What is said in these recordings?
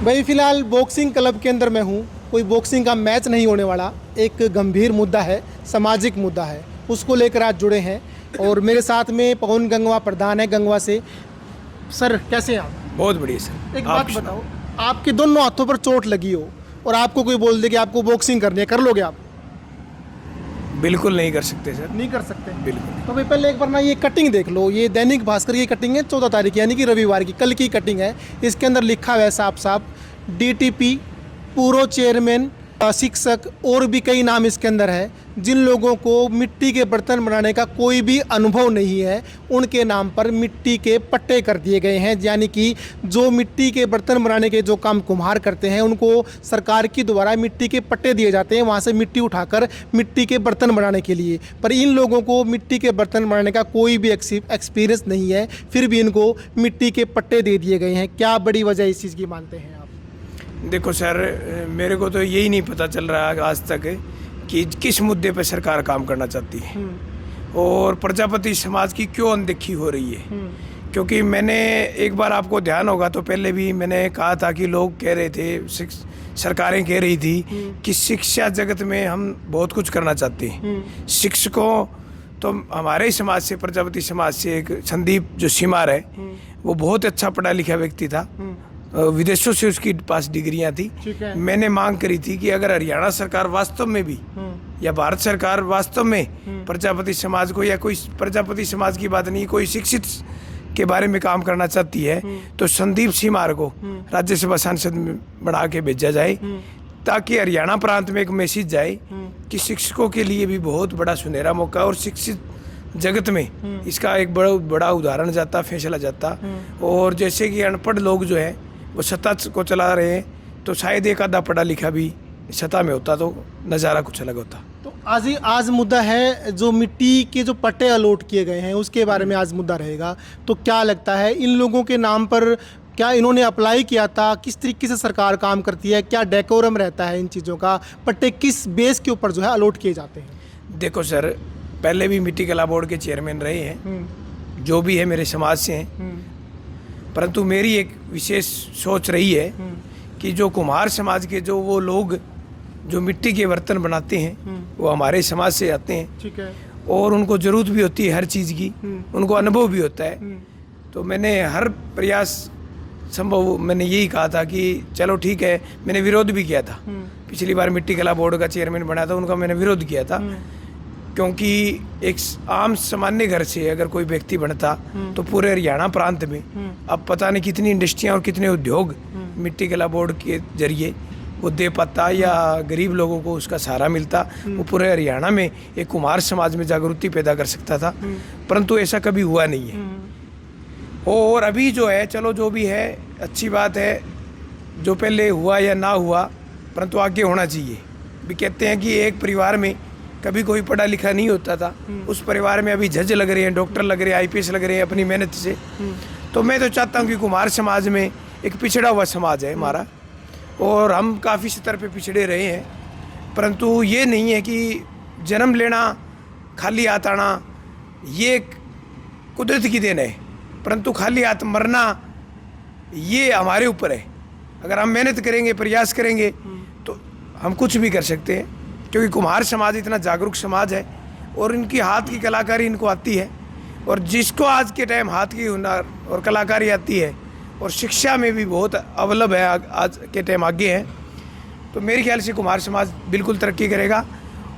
भाई फिलहाल boxing club के अंदर मैं हूँ। कोई बॉक्सिंग का मैच नहीं होने वाला, एक गंभीर मुद्दा है, सामाजिक मुद्दा है, उसको लेकर आज जुड़े हैं। और मेरे साथ में पवन गंगवा प्रधान है गंगवा से। सर कैसे हैं आप? बहुत बढ़िया सर। एक बात बताओ, आपके दोनों हाथों पर चोट लगी हो और आपको कोई बोल दे कि आपको बॉक्सिंग करनी है, कर लोगे आप? बिल्कुल नहीं कर सकते सर। नहीं कर सकते। बिल्कुल। तो भाई पहले एक बार ना ये कटिंग देख लो। ये दैनिक भास्कर की कटिंग है 14 तारीख यानी कि रविवार की, कल की कटिंग है। इसके अंदर लिखा हुआ है साफ साफ डीटीपी, पूर्व चेयरमैन, शिक्षक और भी कई नाम इसके अंदर है। जिन लोगों को मिट्टी के बर्तन बनाने का कोई भी अनुभव नहीं है, उनके नाम पर मिट्टी के पट्टे कर दिए गए हैं। यानी कि जो मिट्टी के बर्तन बनाने के जो काम कुम्हार करते हैं, उनको सरकार की द्वारा मिट्टी के पट्टे दिए जाते हैं, वहाँ से मिट्टी उठाकर मिट्टी के बर्तन बनाने के लिए। पर इन लोगों को मिट्टी के बर्तन बनाने का कोई भी एक्सपीरियंस नहीं है, फिर भी इनको मिट्टी के पट्टे दे दिए गए हैं। क्या बड़ी वजह इस चीज़ की मानते हैं आप? देखो सर, मेरे को तो यही नहीं पता चल रहा आज तक कि किस मुद्दे पर सरकार काम करना चाहती है और प्रजापति समाज की क्यों अनदेखी हो रही है। क्योंकि मैंने एक बार, आपको ध्यान होगा तो पहले भी मैंने कहा था कि लोग कह रहे थे, सरकारें कह रही थी कि शिक्षा जगत में हम बहुत कुछ करना चाहते हैं। शिक्षकों तो हमारे समाज से, प्रजापति समाज से एक संदीप जो सीमार है, वो बहुत अच्छा पढ़ा लिखा व्यक्ति था, विदेशों से उसकी पास डिग्रियां थी। मैंने मांग करी थी कि अगर हरियाणा सरकार वास्तव में भी या भारत सरकार वास्तव में प्रजापति समाज को, या कोई प्रजापति समाज की बात नहीं, कोई शिक्षित के बारे में काम करना चाहती है, तो संदीप सीमार को राज्यसभा सांसद में बढ़ा के भेजा जाए, ताकि हरियाणा प्रांत में एक मैसेज जाए कि शिक्षकों के लिए भी बहुत बड़ा सुनहरा मौका, और शिक्षित जगत में इसका एक बड़ा उदाहरण जाता, फैसला जाता। और जैसे कि अनपढ़ लोग जो है वो सत्ता को चला रहे हैं, तो शायद एक आधा पढ़ा लिखा भी सत्ता में होता तो नज़ारा कुछ अलग होता। तो आज मुद्दा है जो मिट्टी के जो पट्टे अलॉट किए गए हैं, उसके बारे में आज मुद्दा रहेगा। तो क्या लगता है इन लोगों के नाम पर, क्या इन्होंने अप्लाई किया था? किस तरीके से सरकार काम करती है? क्या डेकोरम रहता है इन चीज़ों का? पट्टे किस बेस के ऊपर जो है अलॉट किए जाते हैं? देखो सर, पहले भी मिट्टी कला बोर्ड के चेयरमैन रहे हैं, जो भी है मेरे समाज से हैं। परंतु मेरी एक विशेष सोच रही है कि जो कुम्हार समाज के जो वो लोग जो मिट्टी के बर्तन बनाते हैं, वो हमारे समाज से आते हैं। ठीक है। और उनको ज़रूरत भी होती है हर चीज़ की, उनको अनुभव भी होता है। तो मैंने हर प्रयास संभव, मैंने यही कहा था कि चलो ठीक है। मैंने विरोध भी किया था, पिछली बार मिट्टी कला बोर्ड का चेयरमैन बना था, उनका मैंने विरोध किया था। क्योंकि एक आम सामान्य घर से अगर कोई व्यक्ति बनता तो पूरे हरियाणा प्रांत में अब पता नहीं कितनी इंडस्ट्रियां और कितने उद्योग मिट्टी कला बोर्ड के जरिए वो दे पाता, या गरीब लोगों को उसका सहारा मिलता। वो पूरे हरियाणा में एक कुम्हार समाज में जागृति पैदा कर सकता था, परंतु ऐसा कभी हुआ नहीं है। और अभी जो है, चलो जो भी है अच्छी बात है, जो पहले हुआ या ना हुआ, परंतु आगे होना चाहिए। भी कहते हैं कि एक परिवार में कभी कोई पढ़ा लिखा नहीं होता था, उस परिवार में अभी जज लग रहे हैं, डॉक्टर लग रहे हैं, आईपीएस लग रहे हैं अपनी मेहनत से। तो मैं तो चाहता हूँ कि कुम्हार समाज में एक पिछड़ा हुआ समाज है हमारा, और हम काफ़ी स्तर पे पिछड़े रहे हैं। परंतु ये नहीं है कि जन्म लेना, खाली हाथ आना, ये कुदरत की देन है, परंतु खाली हाथ मरना ये हमारे ऊपर है। अगर हम मेहनत करेंगे, प्रयास करेंगे, तो हम कुछ भी कर सकते हैं। क्योंकि कुम्हार समाज इतना जागरूक समाज है, और इनकी हाथ की कलाकारी इनको आती है। और जिसको आज के टाइम हाथ की हुनर और कलाकारी आती है, और शिक्षा में भी बहुत अवलंब है, आज के टाइम आगे है, तो मेरे ख्याल से कुम्हार समाज बिल्कुल तरक्की करेगा।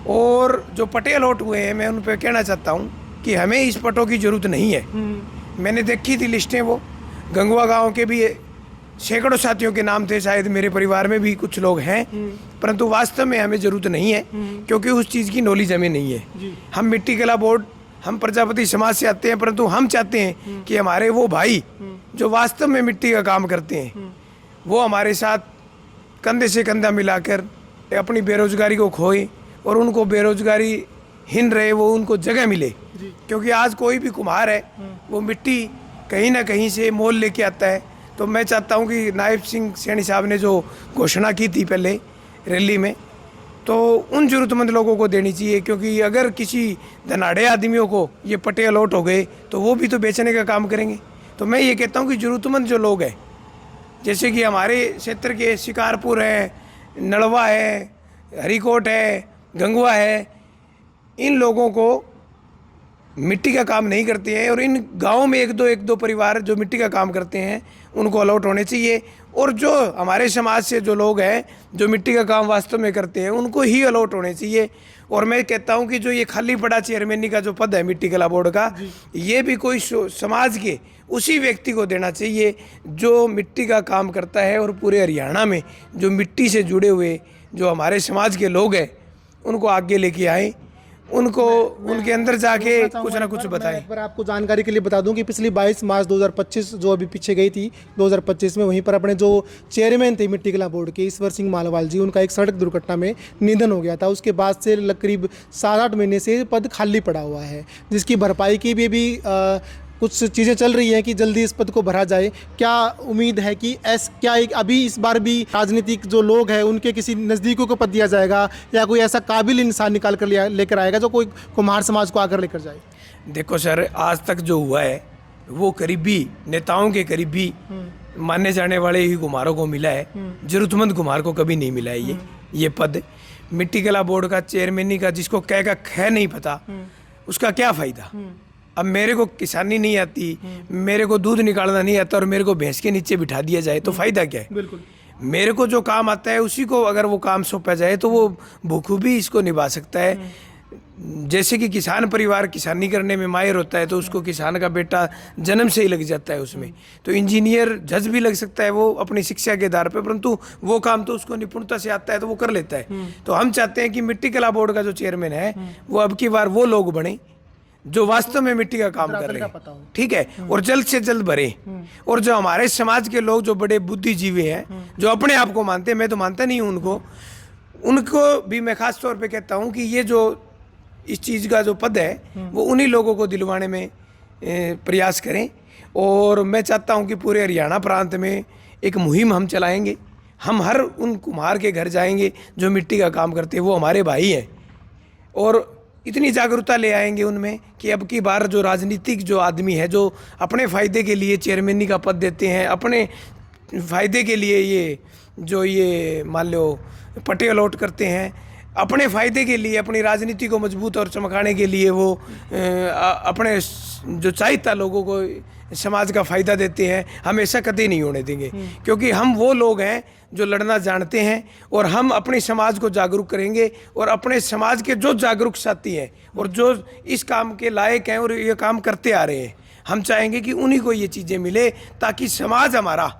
और जो पट्टे अलॉट हुए हैं, मैं उन पर कहना चाहता हूँ कि हमें इस पट्टों की ज़रूरत नहीं है। मैंने देखी थी लिस्टें, वो गंगवा गाँव के भी सैकड़ों साथियों के नाम थे, शायद मेरे परिवार में भी कुछ लोग हैं, परंतु वास्तव में हमें ज़रूरत नहीं है, क्योंकि उस चीज़ की नॉलेज हमें नहीं है। हम मिट्टी कला बोर्ड, हम प्रजापति समाज से आते हैं, परंतु हम चाहते हैं कि हमारे वो भाई जो वास्तव में मिट्टी का काम करते हैं, वो हमारे साथ कंधे से कंधा मिलाकर अपनी बेरोजगारी को खोए, और उनको बेरोजगारी हीन रहे वो उनको जगह मिले। क्योंकि आज कोई भी कुम्हार है, वो मिट्टी कहीं ना कहीं से मोल लेके आता है। तो मैं चाहता हूं कि नायब सिंह सैनी साहब ने जो घोषणा की थी पहले रैली में, तो उन ज़रूरतमंद लोगों को देनी चाहिए। क्योंकि अगर किसी धनाढ़े आदमियों को ये पट्टे अलॉट हो गए, तो वो भी तो बेचने का काम करेंगे। तो मैं ये कहता हूं कि ज़रूरतमंद जो लोग हैं जैसे कि हमारे क्षेत्र के शिकारपुर है, नलवा है, हरिकोट है, गंगवा है, इन लोगों को मिट्टी का काम नहीं करते हैं और इन गांवों में एक दो परिवार जो मिट्टी का काम करते हैं उनको अलॉट होने चाहिए। और जो हमारे समाज से जो लोग हैं जो मिट्टी का काम वास्तव में करते हैं उनको ही अलॉट होने चाहिए। और मैं कहता हूं कि जो ये खाली पड़ा चेयरमैनी का जो पद है मिट्टी कला बोर्ड का, ये भी कोई समाज के उसी व्यक्ति को देना चाहिए जो मिट्टी का काम करता है। और पूरे हरियाणा में जो मिट्टी से जुड़े हुए जो हमारे समाज के लोग हैं उनको आगे लेके आए, उनको उनके अंदर जाके कुछ ना कुछ बताएं। एक बार आपको जानकारी के लिए बता दूं कि पिछली 22 मार्च 2025 जो अभी पीछे गई थी 2025 में, वहीं पर अपने जो चेयरमैन थे मिट्टी कला बोर्ड के ईश्वर सिंह मालवाल जी, उनका एक सड़क दुर्घटना में निधन हो गया था। उसके बाद से करीब 7-8 महीने से पद खाली पड़ा हुआ है, जिसकी भरपाई की भी कुछ चीज़ें चल रही हैं कि जल्दी इस पद को भरा जाए। क्या उम्मीद है कि अभी इस बार भी राजनीतिक जो लोग हैं उनके किसी नज़दीकों को पद दिया जाएगा या कोई ऐसा काबिल इंसान निकाल कर लेकर आएगा जो कोई कुम्हार समाज को आकर लेकर जाए? देखो सर, आज तक जो हुआ है वो करीबी नेताओं के करीबी माने जाने वाले ही कुम्हारों को मिला है, जरूरतमंद कुम्हार को कभी नहीं मिला है ये पद। मिट्टी कला बोर्ड का चेयरमैनी का जिसको कह का ख नहीं पता उसका क्या फ़ायदा। अब मेरे को किसानी नहीं आती, मेरे को दूध निकालना नहीं आता और मेरे को भैंस के नीचे बिठा दिया जाए तो फ़ायदा क्या है? बिल्कुल। मेरे को जो काम आता है उसी को अगर वो काम सौंपा जाए तो वो बखूबी इसको निभा सकता है। जैसे कि किसान परिवार किसानी करने में माहिर होता है तो उसको किसान का बेटा जन्म से ही लग जाता है उसमें, तो इंजीनियर जज भी लग सकता है वो अपनी शिक्षा के आधार पर, परंतु वो काम तो उसको निपुणता से आता है तो वो कर लेता है। तो हम चाहते हैं कि मिट्टी कला बोर्ड का जो चेयरमैन है वो अब की बार वो लोग बने जो वास्तव में मिट्टी का काम कर रहे हैं, ठीक है, और जल्द से जल्द भरे। और जो हमारे समाज के लोग जो बड़े बुद्धिजीवी हैं जो अपने आप को मानते हैं, मैं तो मानता नहीं हूँ उनको भी मैं खास तौर पे कहता हूँ कि ये जो इस चीज़ का जो पद है वो उन्हीं लोगों को दिलवाने में प्रयास करें। और मैं चाहता हूँ कि पूरे हरियाणा प्रांत में एक मुहिम हम चलाएंगे, हम हर उन कुम्हार के घर जाएंगे जो मिट्टी का काम करते हैं, वो हमारे भाई हैं, और इतनी जागरूकता ले आएंगे उनमें कि अब की बार जो राजनीतिक जो आदमी है जो अपने फ़ायदे के लिए चेयरमैनी का पद देते हैं, अपने फ़ायदे के लिए ये मान लो पट्टे अलॉट करते हैं, अपने फ़ायदे के लिए अपनी राजनीति को मजबूत और चमकाने के लिए वो अपने जो चाहिता लोगों को समाज का फ़ायदा देते हैं, हम ऐसा कतई नहीं होने देंगे। क्योंकि हम वो लोग हैं जो लड़ना जानते हैं और हम अपने समाज को जागरूक करेंगे और अपने समाज के जो जागरूक साथी हैं और जो इस काम के लायक हैं और ये काम करते आ रहे हैं, हम चाहेंगे कि उन्हीं को ये चीज़ें मिले ताकि समाज हमारा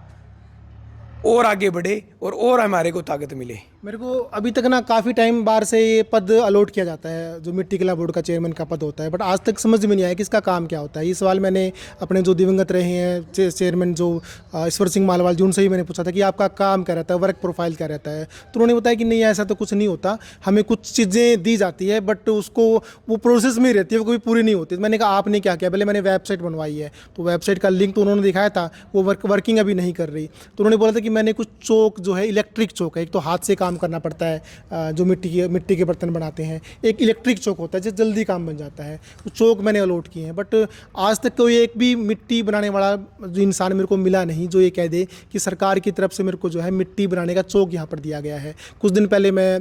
और आगे बढ़े और हमारे को ताकत मिले। मेरे को अभी तक ना काफ़ी टाइम बार से ये पद अलॉट किया जाता है जो मिट्टी कला बोर्ड का चेयरमैन का पद होता है, बट आज तक समझ में नहीं आया कि इसका काम क्या होता है। ये सवाल मैंने अपने जो दिवंगत रहे हैं चेयरमैन जो ईश्वर सिंह मालवाल जी, उनसे ही मैंने पूछा था कि आपका काम क्या रहता है, वर्क प्रोफाइल क्या रहता है, तो उन्होंने बताया कि नहीं ऐसा तो कुछ नहीं होता, हमें कुछ चीज़ें दी जाती है बट उसको वो प्रोसेस में ही रहती है, वो कभी पूरी नहीं होती। मैंने कहा आपने क्या किया? पहले मैंने वेबसाइट बनवाई है, तो वेबसाइट का लिंक तो उन्होंने दिखाया था, वो वर्किंग अभी नहीं कर रही। तो उन्होंने बोला था कि मैंने कुछ चौक जो है इलेक्ट्रिक चौक है, एक तो हाथ से काम करना पड़ता है जो मिट्टी के बर्तन बनाते हैं, एक इलेक्ट्रिक चौक होता है जो जल्दी काम बन जाता है, वो चौक मैंने अलॉट किए हैं। बट आज तक कोई एक भी मिट्टी बनाने वाला जो इंसान मेरे को मिला नहीं जो ये कह दे कि सरकार की तरफ से मेरे को जो है मिट्टी बनाने का चौक यहाँ पर दिया गया है। कुछ दिन पहले मैं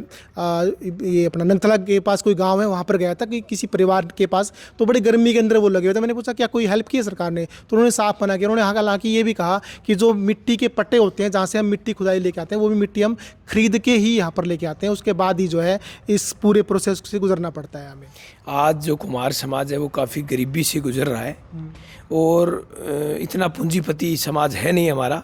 ये अपना नंगथला के पास कोई गाँव है वहाँ पर गया था कि किसी परिवार के पास, तो बड़ी गर्मी के अंदर वो लगे हुए थे। मैंने पूछा क्या कोई हेल्प की है सरकार ने, तो उन्होंने साफ मना किया। उन्होंने हालांकि ये भी कहा कि जो मिट्टी के पट्टे होते हैं जहाँ से हम मिट्टी खुदाई लेके आते हैं वो भी मिट्टी हम खरीद के ही यहाँ पर लेके आते हैं, उसके बाद ही जो है इस पूरे प्रोसेस से गुजरना पड़ता है हमें। आज जो कुम्हार समाज है वो काफ़ी गरीबी से गुजर रहा है और इतना पूंजीपति समाज है नहीं हमारा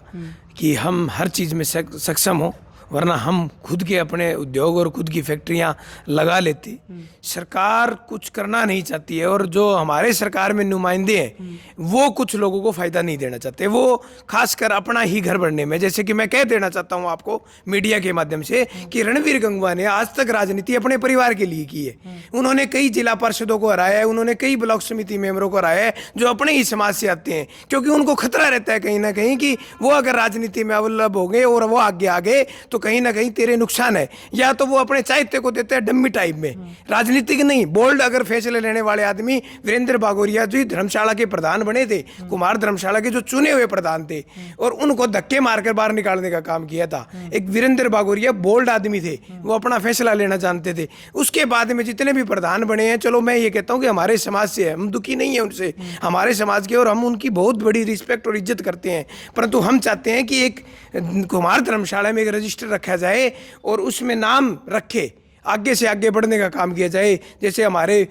कि हम हर चीज़ में सक्षम हो, वरना हम खुद के अपने उद्योग और खुद की फैक्ट्रियां लगा लेते। सरकार कुछ करना नहीं चाहती है और जो हमारे सरकार में नुमाइंदे हैं वो कुछ लोगों को फ़ायदा नहीं देना चाहते, वो खासकर अपना ही घर भरने में। जैसे कि मैं कह देना चाहता हूं आपको मीडिया के माध्यम से कि रणवीर गंगवा ने आज तक राजनीति अपने परिवार के लिए की है। उन्होंने कई जिला पार्षदों को हराया है, उन्होंने कई ब्लॉक समिति मेंबरों को हराया है जो अपने ही समाज से आते हैं, क्योंकि उनको खतरा रहता है कहीं ना कहीं कि वो अगर राजनीति में अवलंब हो गए और वो आगे आ गए तो तो कहीं ना कहीं तेरे नुकसान है। या तो वो अपने चाहते को देते हैं डम्मी टाइप में, राजनीतिक नहीं, बोल्ड अगर फैसले लेने वाले आदमी। वीरेंद्र बागोरिया जी धर्मशाला के प्रधान बने थे, कुमार धर्मशाला के जो चुने हुए प्रधान थे, और उनको धक्के मारकर बाहर निकालने का काम किया था। एक वीरेंद्र बागोरिया बोल्ड आदमी थे, वो अपना फैसला लेना जानते थे। उसके बाद में जितने भी प्रधान बने हैं, चलो मैं ये कहता हूँ कि हमारे समाज से है, हम दुखी नहीं है उनसे, हमारे समाज के, और हम उनकी बहुत बड़ी रिस्पेक्ट और इज्जत करते हैं। परंतु हम चाहते हैं कि एक कुमार धर्मशाला में एक रजिस्टर रखा जाए और उसमें नाम रखे, आगे से आगे बढ़ने का काम किया जाए। जैसे हमारे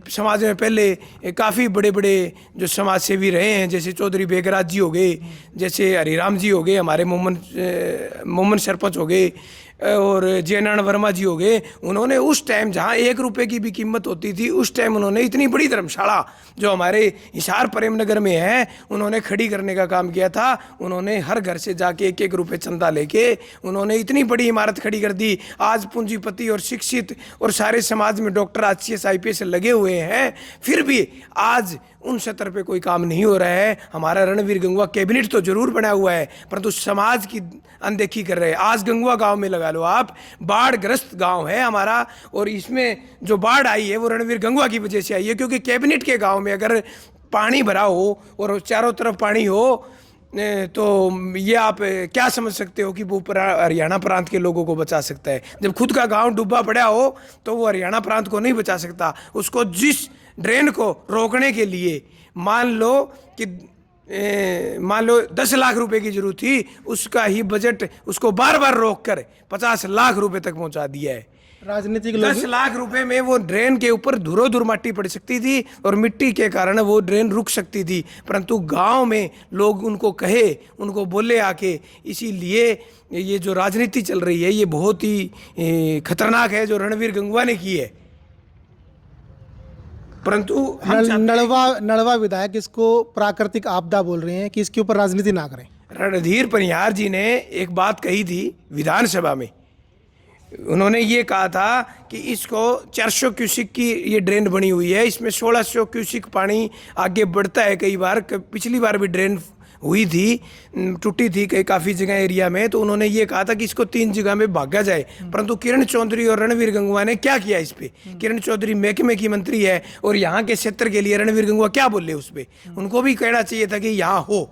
समाज में पहले काफ़ी बड़े बड़े जो समाज सेवी रहे हैं, जैसे चौधरी बेगराज जी हो गए, जैसे हरिराम जी हो गए, हमारे मोमन सरपंच हो गए, और जयनारायण वर्मा जी हो गए। उन्होंने उस टाइम जहाँ 1 रुपये की भी कीमत होती थी, उस टाइम उन्होंने इतनी बड़ी धर्मशाला जो हमारे हिसार प्रेमनगर में है, उन्होंने खड़ी करने का काम किया था। उन्होंने हर घर से जाके 1-1 रुपये चंदा लेके उन्होंने इतनी बड़ी इमारत खड़ी कर दी। आज पूंजीपति और शिक्षित और सारे समाज में डॉक्टर ICS IPS लगे हुए हैं, फिर भी आज उन स्तर पे कोई काम नहीं हो रहा है। हमारा रणवीर गंगवा कैबिनेट तो जरूर बना हुआ है, परंतु समाज की अनदेखी कर रहे हैं। आज गंगवा गांव में लगा लो आप, बाढ़ ग्रस्त गांव है हमारा, और इसमें जो बाढ़ आई है वो रणवीर गंगवा की वजह से आई है। क्योंकि कैबिनेट के गांव में अगर पानी भरा हो और चारों तरफ पानी हो, तो ये आप क्या समझ सकते हो कि वो हरियाणा प्रांत के लोगों को बचा सकता है। जब खुद का गांव डूबा पड़ा हो तो वो हरियाणा प्रांत को नहीं बचा सकता। उसको जिस ड्रेन को रोकने के लिए मान लो 10 लाख रुपए की जरूरत थी, उसका ही बजट उसको बार बार रोक कर 50 लाख रुपए तक पहुंचा दिया है। राजनीतिक लोग 10 लाख रुपए में वो ड्रेन के ऊपर धुरो माटी पड़ सकती थी और मिट्टी के कारण वो ड्रेन रुक सकती थी, परंतु गांव में लोग उनको कहे, उनको बोले आके। इसीलिए ये जो राजनीति चल रही है ये बहुत ही खतरनाक है जो रणवीर गंगवा ने की है। परंतु नड़वा विधायक इसको प्राकृतिक आपदा बोल रहे हैं कि इसके ऊपर राजनीति ना करें। रणधीर परिहार जी ने एक बात कही थी विधानसभा में, उन्होंने ये कहा था कि इसको 400 क्यूसिक की ये ड्रेन बनी हुई है, इसमें 1600 क्यूसिक पानी आगे बढ़ता है। कई बार पिछली बार भी ड्रेन हुई थी, टूटी थी कई काफ़ी जगह एरिया में, तो उन्होंने ये कहा था कि इसको 3 जगह में भागा जाए। परंतु किरण चौधरी और रणवीर गंगवा ने क्या किया इस पे? किरण चौधरी महकमे की मंत्री है और यहाँ के क्षेत्र के लिए रणवीर गंगवा क्या बोले उस पर? उनको भी कहना चाहिए था कि यहाँ हो।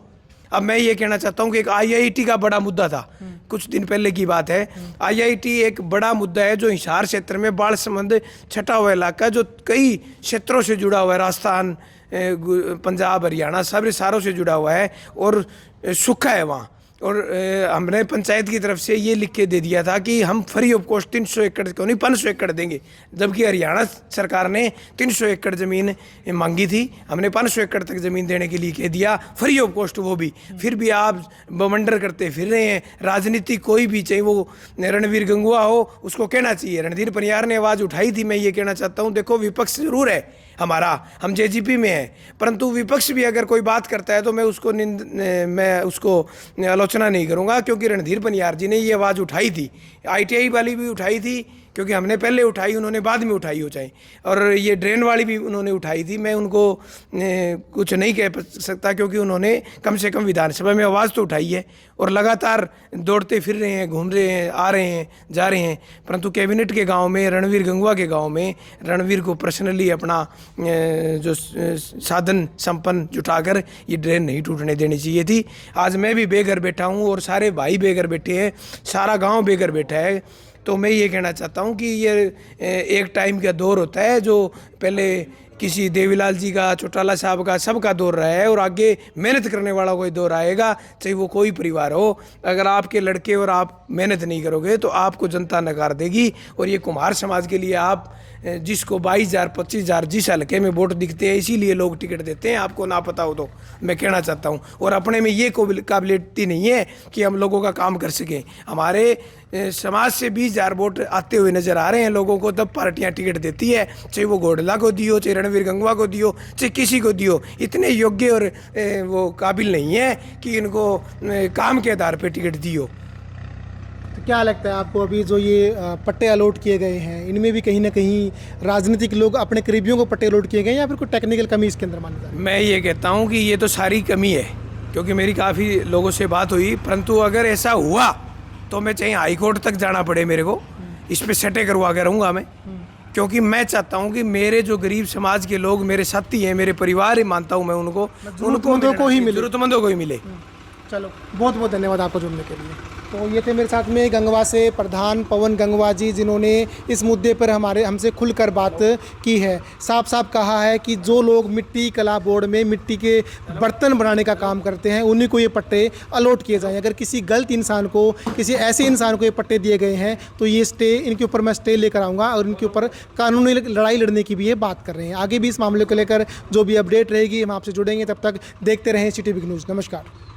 अब मैं ये कहना चाहता हूँ कि एक IIT का बड़ा मुद्दा था, कुछ दिन पहले की बात है। IIT एक बड़ा मुद्दा है जो हिसार क्षेत्र में बाढ़ संबंध छटा हुआ इलाका जो कई क्षेत्रों से जुड़ा हुआ है, राजस्थान, पंजाब, हरियाणा सारे सारों से जुड़ा हुआ है और सूखा है वहाँ। और हमने पंचायत की तरफ से ये लिख के दे दिया था कि हम फ्री ऑफ कॉस्ट 300 एकड़ क्यों नहीं 500 एकड़ देंगे, जबकि हरियाणा सरकार ने 300 एकड़ ज़मीन मांगी थी। हमने 500 एकड़ तक ज़मीन देने के लिए कह दिया, फ्री ऑफ कॉस्ट वो भी। फिर भी आप बवंडर करते फिर रहे हैं। राजनीति कोई भी, चाहे वो रणवीर गंगवा हो, उसको कहना चाहिए। रणधीर परिहार ने आवाज़ उठाई थी, मैं ये कहना चाहता हूँ, देखो विपक्ष जरूर है हमारा, हम JGP में हैं, परंतु विपक्ष भी अगर कोई बात करता है तो मैं उसको आलोचना नहीं करूंगा, क्योंकि रणधीर परिहार जी ने ये आवाज़ उठाई थी। ITI वाली भी उठाई थी, क्योंकि हमने पहले उठाई, उन्होंने बाद में उठाई हो चाहे, और ये ड्रेन वाली भी उन्होंने उठाई थी। मैं उनको कुछ नहीं कह सकता, क्योंकि उन्होंने कम से कम विधानसभा में आवाज़ तो उठाई है और लगातार दौड़ते फिर रहे हैं, घूम रहे हैं, आ रहे हैं, जा रहे हैं। परंतु कैबिनेट के गांव में, रणवीर गंगवा के गांव में, रणवीर को पर्सनली अपना जो साधन संपन्न जुटाकर ये ड्रेन नहीं टूटने देनी चाहिए थी। आज मैं भी बेघर बैठा हूँ और सारे भाई बेघर बैठे हैं, सारा गाँव बेघर बैठा है। तो मैं ये कहना चाहता हूँ कि ये एक टाइम का दौर होता है जो पहले किसी देवीलाल जी का, चौटाला साहब का, सबका दौर रहा है, और आगे मेहनत करने वाला कोई दौर आएगा, चाहे वो कोई परिवार हो। अगर आपके लड़के और आप मेहनत नहीं करोगे तो आपको जनता नकार देगी। और ये कुम्हार समाज के लिए आप जिसको 22,000 25,000 जिस हल्के में वोट दिखते हैं, इसीलिए लोग टिकट देते हैं, आपको ना पता हो तो मैं कहना चाहता हूँ। और अपने में ये काबिलियत नहीं है कि हम लोगों का काम कर सकें। हमारे समाज से 20,000 वोट आते हुए नजर आ रहे हैं लोगों को, तब पार्टियां टिकट देती है, चाहे वो घोड़ला को दियो, चाहे रणवीर गंगवा को दियो, चाहे किसी को दियो। इतने योग्य और वो काबिल नहीं है कि इनको काम के आधार पर टिकट दियो। तो क्या लगता है आपको, अभी जो ये पट्टे अलॉट किए गए हैं, इनमें भी कहीं ना कहीं राजनीतिक लोग अपने करीबियों को पट्टे अलॉट किए गए या फिर कोई टेक्निकल कमी इसके अंदर मानी जा रही है? मैं ये कहता हूँ कि ये तो सारी कमी है, क्योंकि मेरी काफ़ी लोगों से बात हुई। परंतु अगर ऐसा हुआ तो मैं चाहे हाई कोर्ट तक जाना पड़े मेरे को, इस पे सटे करवा के रहूँगा मैं। क्योंकि मैं चाहता हूँ कि मेरे जो गरीब समाज के लोग मेरे साथी हैं, मेरे परिवार ही मानता हूँ मैं उनको, जरूरतमंदों को ही मिले। जरूरतमंदों को ही मिले। चलो, बहुत बहुत धन्यवाद आपको जुड़ने के लिए। तो ये थे मेरे साथ में गंगवा से प्रधान पवन गंगवा जी, जिन्होंने इस मुद्दे पर हमसे खुलकर बात की है। साफ साफ कहा है कि जो लोग मिट्टी कला बोर्ड में मिट्टी के बर्तन बनाने का काम करते हैं उन्हीं को ये पट्टे अलॉट किए जाएं। अगर किसी गलत इंसान को, किसी ऐसे इंसान को ये पट्टे दिए गए हैं तो ये स्टे, इनके ऊपर मैं स्टे लेकर आऊँगा और इनके ऊपर कानूनी लड़ाई लड़ने की भी ये बात कर रहे हैं। आगे भी इस मामले को लेकर जो भी अपडेट रहेगी हम आपसे जुड़ेंगे। तब तक देखते रहें सिटी बिग न्यूज़। नमस्कार।